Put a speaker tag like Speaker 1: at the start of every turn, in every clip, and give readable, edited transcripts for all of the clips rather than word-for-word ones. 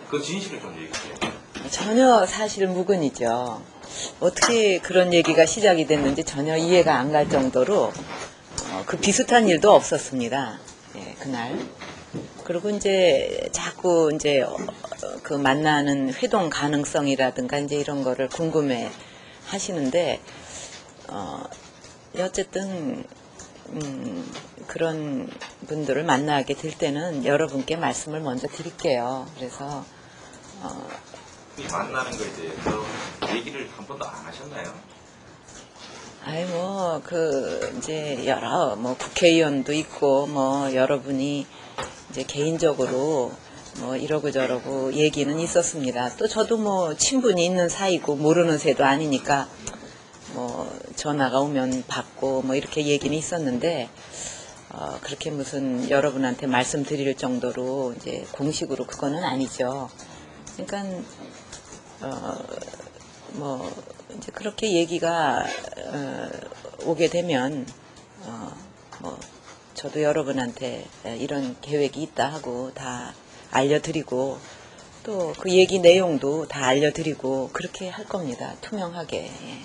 Speaker 1: 그 진실을 좀 얘기해요.
Speaker 2: 전혀 사실 무근이죠. 어떻게 그런 얘기가 시작이 됐는지 전혀 이해가 안 갈 정도로 그 비슷한 일도 없었습니다. 예, 그날. 그리고 이제 자꾸 이제 그 만나는 회동 가능성이라든가 이제 이런 거를 궁금해 하시는데 어쨌든 그런 분들을 만나게 될 때는 여러분께 말씀을 먼저 드릴게요. 그래서
Speaker 1: 만나는 거 이제 그런 얘기를 한 번도 안 하셨나요?
Speaker 2: 아이 이제 여러 국회의원도 있고 여러분이 이제 개인적으로 이러고 저러고 얘기는 있었습니다. 또 저도 친분이 있는 사이고 모르는 새도 아니니까 전화가 오면 받고 이렇게 얘기는 있었는데 그렇게 무슨 여러분한테 말씀드릴 정도로 이제 공식으로 그거는 아니죠. 그러니까 이제 그렇게 얘기가 오게 되면 저도 여러분한테 이런 계획이 있다 하고 다 알려드리고 또 그 얘기 내용도 다 알려드리고 그렇게 할 겁니다. 투명하게. 예.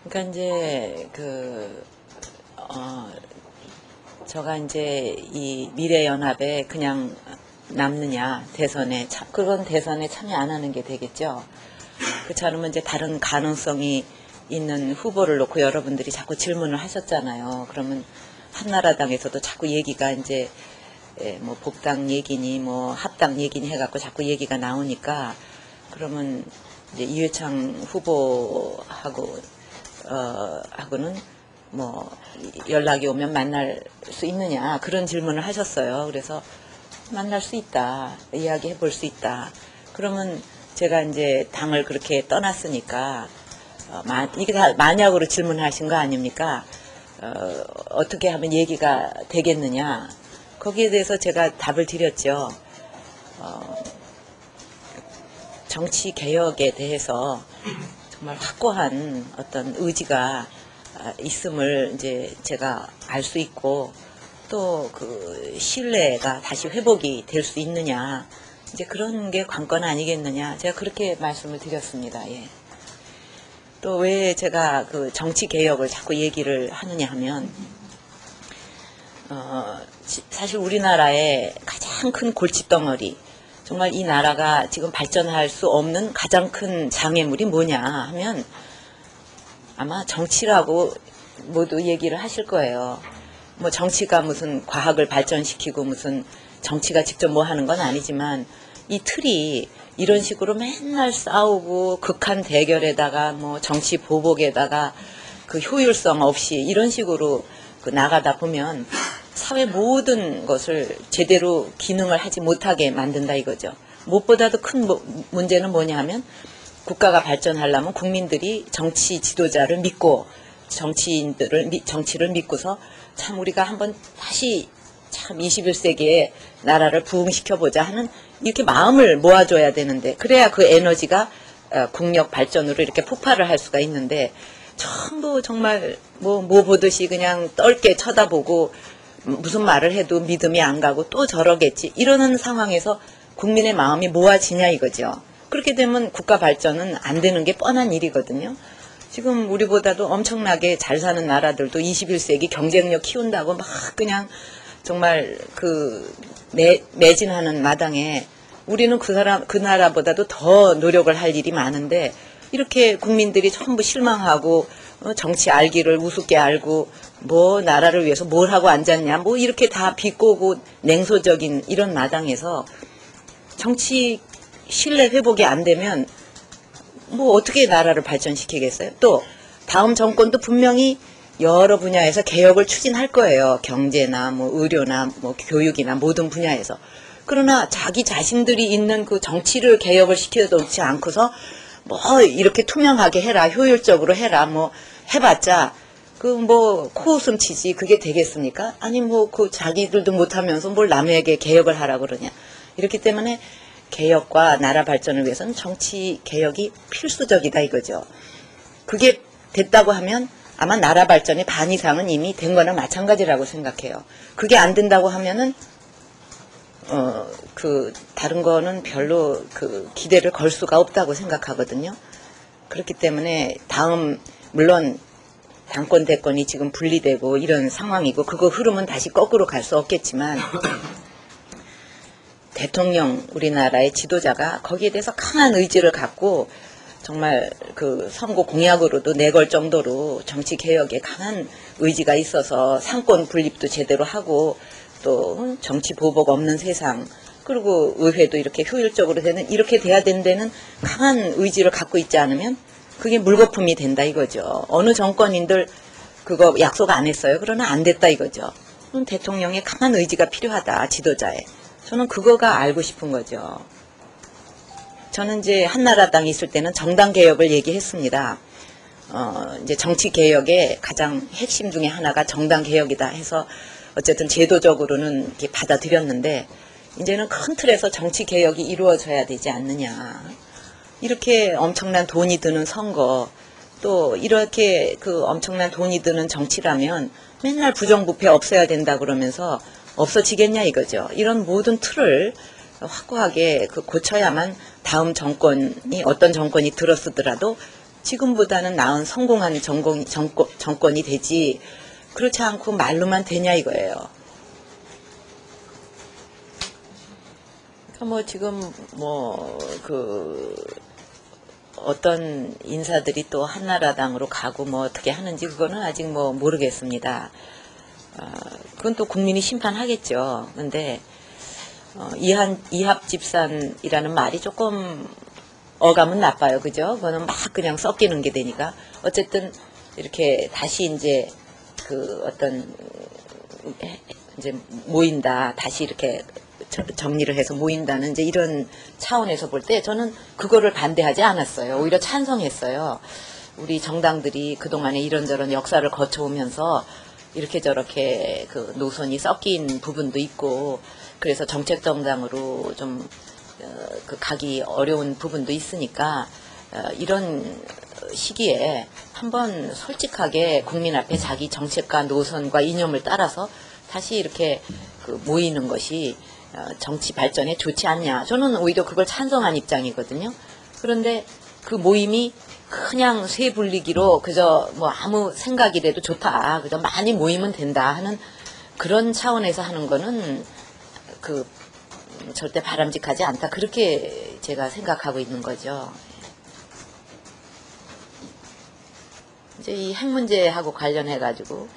Speaker 2: 그러니까 이제 저가 이제 이 미래연합에 그냥 남느냐 그건 대선에 참여 안 하는 게 되겠죠. 그렇지 않으면 이제 다른 가능성이 있는 후보를 놓고 여러분들이 자꾸 질문을 하셨잖아요. 그러면 한나라당에서도 자꾸 얘기가 이제 복당 얘기니 합당 얘기니 해갖고 자꾸 얘기가 나오니까 그러면 이제 이회창 후보하고 하고는 연락이 오면 만날 수 있느냐 그런 질문을 하셨어요. 그래서 만날 수 있다, 이야기해 볼 수 있다. 그러면 제가 이제 당을 그렇게 떠났으니까 이게 다 만약으로 질문하신 거 아닙니까? 어떻게 하면 얘기가 되겠느냐? 거기에 대해서 제가 답을 드렸죠. 정치 개혁에 대해서 정말 확고한 어떤 의지가 있음을 이제 제가 알 수 있고 또 그 신뢰가 다시 회복이 될 수 있느냐 이제 그런 게 관건 아니겠느냐 제가 그렇게 말씀을 드렸습니다. 예. 또 왜 제가 그 정치 개혁을 자꾸 얘기를 하느냐 하면 사실 우리나라의 가장 큰 골칫덩어리 정말 이 나라가 지금 발전할 수 없는 가장 큰 장애물이 뭐냐 하면 아마 정치라고 모두 얘기를 하실 거예요. 정치가 무슨 과학을 발전시키고 무슨 정치가 직접 하는 건 아니지만 이 틀이 이런 식으로 맨날 싸우고 극한 대결에다가 정치 보복에다가 그 효율성 없이 이런 식으로 나가다 보면 사회 모든 것을 제대로 기능을 하지 못하게 만든다 이거죠. 무엇보다도 큰 문제는 뭐냐 하면 국가가 발전하려면 국민들이 정치 지도자를 믿고 정치를 믿고서 참 우리가 한번 다시 참 21세기에 나라를 부흥시켜보자 하는 이렇게 마음을 모아줘야 되는데 그래야 그 에너지가 국력 발전으로 이렇게 폭발을 할 수가 있는데 전부 정말 뭐 보듯이 그냥 떫게 쳐다보고 무슨 말을 해도 믿음이 안 가고 또 저러겠지 이러는 상황에서 국민의 마음이 모아지냐 이거죠. 그렇게 되면 국가 발전은 안 되는 게 뻔한 일이거든요. 지금 우리보다도 엄청나게 잘 사는 나라들도 21세기 경쟁력 키운다고 막 그냥 정말 매진하는 마당에 우리는 그 나라보다도 더 노력을 할 일이 많은데 이렇게 국민들이 전부 실망하고 정치 알기를 우습게 알고 나라를 위해서 뭘 하고 앉았냐 이렇게 다 비꼬고 냉소적인 이런 마당에서 정치 신뢰 회복이 안 되면 어떻게 나라를 발전시키겠어요? 또 다음 정권도 분명히 여러 분야에서 개혁을 추진할 거예요. 경제나 의료나 교육이나 모든 분야에서. 그러나 자기 자신들이 있는 그 정치를 개혁을 시켜놓지 않고서 이렇게 투명하게 해라, 효율적으로 해라, 해봤자 코웃음 치지 그게 되겠습니까? 아니 그 자기들도 못하면서 뭘 남에게 개혁을 하라 그러냐. 이렇기 때문에 개혁과 나라 발전을 위해서는 정치 개혁이 필수적이다 이거죠. 그게 됐다고 하면 아마 나라 발전의 반 이상은 이미 된 거나 마찬가지라고 생각해요. 그게 안 된다고 하면은 다른 거는 별로 기대를 걸 수가 없다고 생각하거든요. 그렇기 때문에 물론 당권 대권이 지금 분리되고 이런 상황이고 그거 흐름은 다시 거꾸로 갈 수 없겠지만 대통령 우리나라의 지도자가 거기에 대해서 강한 의지를 갖고 정말 선거 공약으로도 내걸 정도로 정치 개혁에 강한 의지가 있어서 상권 분립도 제대로 하고 또 정치 보복 없는 세상 그리고 의회도 이렇게 효율적으로 되는 이렇게 돼야 되는 데는 강한 의지를 갖고 있지 않으면 그게 물거품이 된다 이거죠. 어느 정권인들 그거 약속 안 했어요. 그러나 안 됐다 이거죠. 그럼 대통령의 강한 의지가 필요하다 지도자에. 저는 그거가 알고 싶은 거죠. 저는 이제 한나라당 있을 때는 정당 개혁을 얘기했습니다. 이제 정치 개혁의 가장 핵심 중에 하나가 정당 개혁이다 해서 어쨌든 제도적으로는 이렇게 받아들였는데 이제는 큰 틀에서 정치 개혁이 이루어져야 되지 않느냐. 이렇게 엄청난 돈이 드는 선거 또 이렇게 엄청난 돈이 드는 정치라면 맨날 부정부패 없애야 된다 그러면서 없어지겠냐 이거죠. 이런 모든 틀을 확고하게 고쳐야만 다음 정권이 어떤 정권이 들어서더라도 지금보다는 나은 성공한 정권이 되지 그렇지 않고 말로만 되냐 이거예요. 지금 어떤 인사들이 또 한나라당으로 가고 어떻게 하는지 그거는 아직 모르겠습니다. 그건 또 국민이 심판하겠죠. 근데 이합집산이라는 말이 조금 어감은 나빠요. 그죠? 그거는 막 그냥 섞이는 게 되니까 어쨌든 이렇게 다시 이제 이제 모인다. 다시 이렇게 정리를 해서 모인다는 이제 이런 차원에서 볼 때 저는 그거를 반대하지 않았어요. 오히려 찬성했어요. 우리 정당들이 그동안에 이런저런 역사를 거쳐오면서 이렇게 저렇게 노선이 섞인 부분도 있고 그래서 정책정당으로 좀 가기 어려운 부분도 있으니까 이런 시기에 한번 솔직하게 국민 앞에 자기 정책과 노선과 이념을 따라서 다시 이렇게 모이는 것이 정치 발전에 좋지 않냐. 저는 오히려 그걸 찬성한 입장이거든요. 그런데 그 모임이 그냥 쇠 불리기로 그저 아무 생각이라도 좋다. 그저 많이 모이면 된다 하는 그런 차원에서 하는 거는 절대 바람직하지 않다. 그렇게 제가 생각하고 있는 거죠. 이제 이 핵 문제하고 관련해 가지고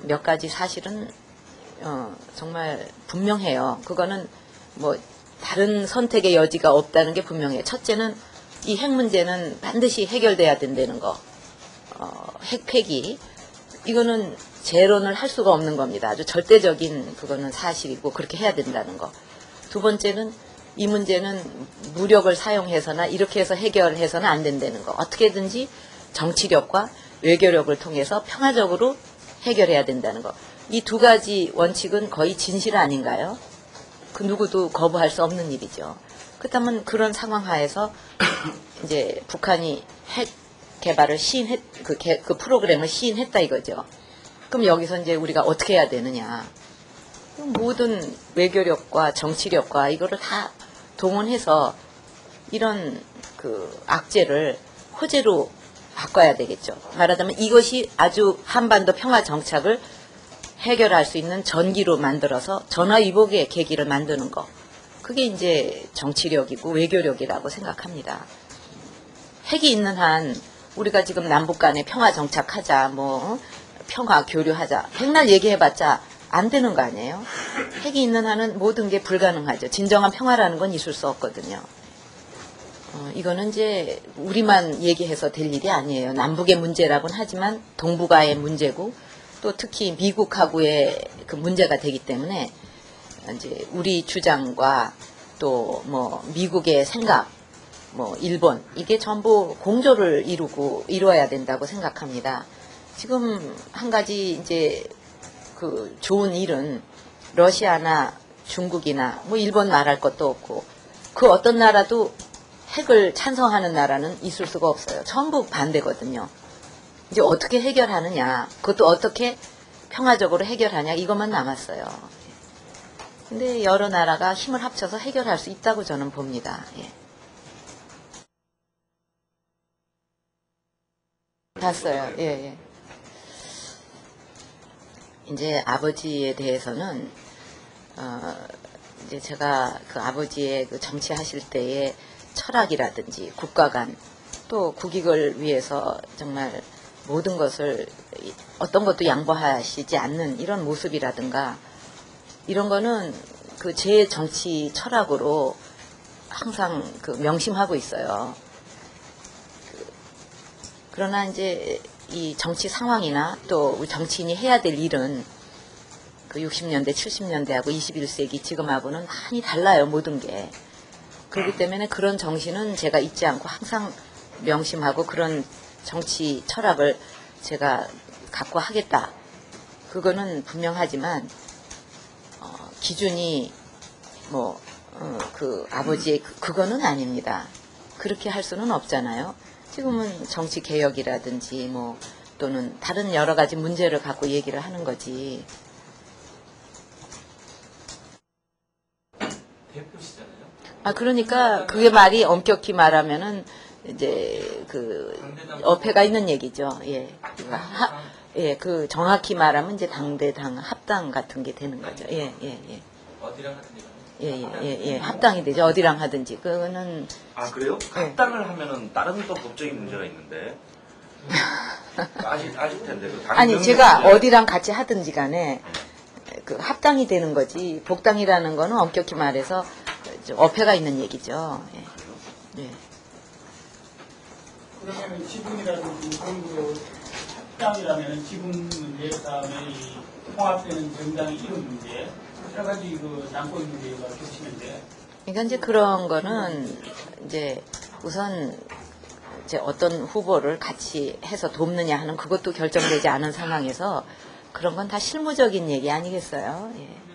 Speaker 2: 몇 가지 사실은 정말 분명해요. 그거는 다른 선택의 여지가 없다는 게 분명해요. 첫째는 이 핵 문제는 반드시 해결돼야 된다는 거. 핵 폐기. 이거는 재론을 할 수가 없는 겁니다. 아주 절대적인 그거는 사실이고 그렇게 해야 된다는 거. 두 번째는 이 문제는 무력을 사용해서나 이렇게 해서 해결해서는 안 된다는 거. 어떻게든지 정치력과 외교력을 통해서 평화적으로 해결해야 된다는 거. 이 두 가지 원칙은 거의 진실 아닌가요? 그 누구도 거부할 수 없는 일이죠. 그렇다면 그런 상황 하에서 이제 북한이 핵 개발을 그 프로그램을 시인했다 이거죠. 그럼 여기서 이제 우리가 어떻게 해야 되느냐. 모든 외교력과 정치력과 이거를 다 동원해서 이런 악재를 호재로 바꿔야 되겠죠. 말하자면 이것이 아주 한반도 평화 정착을 해결할 수 있는 전기로 만들어서 전화위복의 계기를 만드는 거. 그게 이제 정치력이고 외교력이라고 생각합니다. 핵이 있는 한 우리가 지금 남북 간에 평화 정착하자, 평화 교류하자. 백날 얘기해봤자 안 되는 거 아니에요? 핵이 있는 한은 모든 게 불가능하죠. 진정한 평화라는 건 있을 수 없거든요. 이거는 이제 우리만 얘기해서 될 일이 아니에요. 남북의 문제라고는 하지만 동북아의 문제고 또 특히 미국하고의 그 문제가 되기 때문에 이제 우리 주장과 또 미국의 생각, 일본 이게 전부 공조를 이루어야 된다고 생각합니다. 지금 한 가지 이제 좋은 일은 러시아나 중국이나 일본 말할 것도 없고 그 어떤 나라도 핵을 찬성하는 나라는 있을 수가 없어요. 전부 반대거든요. 이제 어떻게 해결하느냐, 그것도 어떻게 평화적으로 해결하냐, 이것만 남았어요. 근데 여러 나라가 힘을 합쳐서 해결할 수 있다고 저는 봅니다. 예. 봤어요. 예, 예. 이제 아버지에 대해서는 이제 제가 그 아버지의 그 정치하실 때의 철학이라든지 국가 간 또 국익을 위해서 정말 모든 것을 어떤 것도 양보하시지 않는 이런 모습이라든가 이런 거는 그 제 정치 철학으로 항상 그 명심하고 있어요. 그러나 이제 이 정치 상황이나 또 우리 정치인이 해야 될 일은 그 60년대, 70년대하고 21세기 지금하고는 많이 달라요, 모든 게. 그렇기 때문에 그런 정신은 제가 잊지 않고 항상 명심하고 그런 정치 철학을 제가 갖고 하겠다. 그거는 분명하지만 기준이 뭐 그 아버지의 그거는 아닙니다. 그렇게 할 수는 없잖아요. 지금은 정치 개혁이라든지 뭐 또는 다른 여러 가지 문제를 갖고 얘기를 하는 거지.
Speaker 1: 대표시잖아요.
Speaker 2: 아 그러니까 그게 말이 엄격히 말하면은 이제 그 어폐가 있는 얘기죠. 예. 예, 그 정확히 말하면 이제 당대당 합당 같은 게 되는 거죠. 예, 예, 예.
Speaker 1: 어디랑 하든지.
Speaker 2: 예, 예, 예, 예. 합당이 되죠. 어디랑 하든지. 그거는
Speaker 1: 아 그래요?
Speaker 2: 예.
Speaker 1: 합당을 하면은 다른 또 법적인 문제가 있는데. 아실 텐데. 그
Speaker 2: 아니
Speaker 1: 당명
Speaker 2: 제가
Speaker 1: 문제.
Speaker 2: 어디랑 같이 하든지 간에 그 합당이 되는 거지. 복당이라는 거는 엄격히 말해서 좀 어폐가 있는 얘기죠. 예. 예.
Speaker 3: 그러면 지분이라든지 그런 그 합당이라면 지분 문제, 그다음에 이 통합되는 정당의 이름 문제, 여러 가지 그 남권 문제가 겹치는데.
Speaker 2: 그러니까 이제 그런 거는 이제 우선 이제 어떤 후보를 같이 해서 돕느냐 하는 그것도 결정되지 않은 상황에서 그런 건 다 실무적인 얘기 아니겠어요? 예.